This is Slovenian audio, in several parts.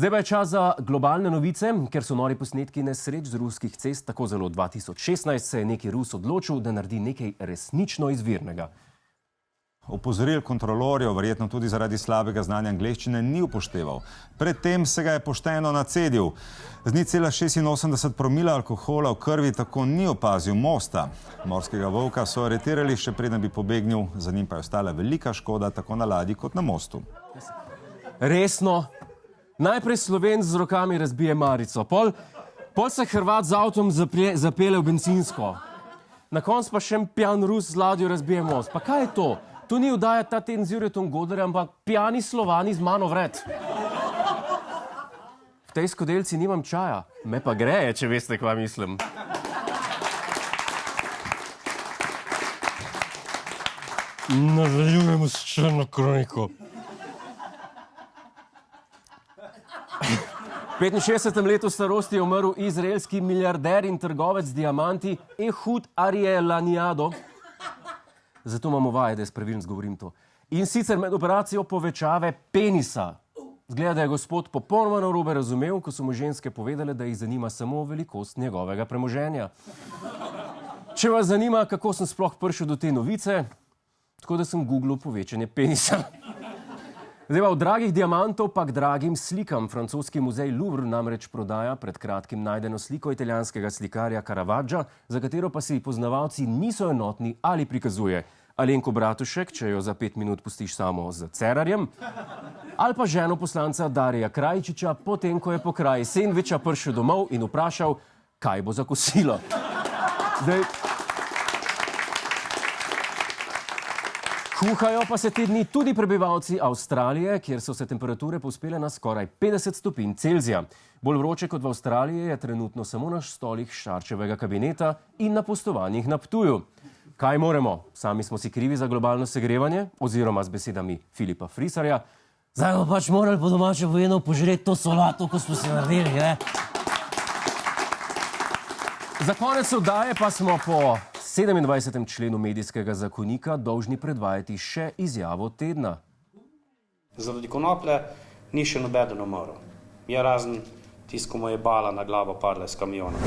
Zdaj pa je čas za globalne novice, ker so nori posnetki nesreč z ruskih cest tako zelo 2016 se je neki Rus odločil, da naredi nekaj resnično izvirnega. Opozoril kontrolorjev, verjetno tudi zaradi slabega znanja angleščine, ni upošteval. Predtem se ga je pošteno nacedil. Z 0,86 promila alkohola v krvi tako ni opazil mosta. Morskega volka so aretirali, še preden bi pobegnil, za njim pa je ostala velika škoda tako na ladji kot na mostu. Resno? Najprej Slovenc z rokami razbije marico, pol se Hrvat z avtom zapele v bencinsko. Na koncu pa še pijan Rus z ladjo razbije most. Pa kaj je to? To ni vdaja ta teden z Juretom Goderjem, ampak pijani Slovani z mano vred. V tej skodelci nimam čaja, me pa greje, če veste, kva mislim. Nadaljujemo s črno kroniko. V 65. letu starosti je umrl izraelski milijarder in trgovec z diamanti Ehud Arjelaniado. Zato imamo vaje, da jaz pravilno zgovorim to. In sicer med operacijo povečave penisa. Zgleda, da je gospod popolnoma narobe razumel, ko so mu ženske povedale, da jih zanima samo velikost njegovega premoženja. Če vas zanima, kako sem sploh prišel do te novice, tako da sem googlil povečanje penisa. Zdaj pa od dragih diamantov pa k dragim slikam. Francoski muzej Louvre namreč prodaja pred kratkim najdeno sliko italijanskega slikarja Caravaggia, za katero pa si poznavalci niso enotni, ali prikazuje Alenko Bratušek, če jo za 5 minut pustiš samo z Cerarjem, ali pa ženo poslanca Darija Krajčiča, potem ko je po kraji sendviča prišel domov in vprašal, kaj bo za kosilo. Zdaj, kuhajo pa se te dni tudi prebivalci Avstralije, kjer so se temperature povzpele na skoraj 50 stopinj Celzija. Bolj vroče kot v Avstraliji je trenutno samo na stolih Šarčevega kabineta in na postovanjih na Ptuju. Kaj moremo? Sami smo si krivi za globalno segrevanje, oziroma z besedami Filipa Frisarja. Zdaj bomo pač morali po domače povedano požreti to solato, ko smo se naredili, ne? Za konec oddaje pa smo po 27. členu medijskega zakonika dolžni predvajati še izjavo tedna. Zaradi konoplje ni še nobeden umrl. Je razen tisto, ko mu je bala na glavo padla s kamiona.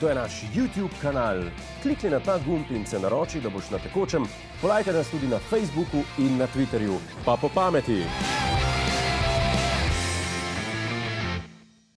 To je naš YouTube kanal. Klikni na ta gumb in se naroči, da boš na tekočem. Polajkaj nas tudi na Facebooku in na Twitterju. Pa po pameti!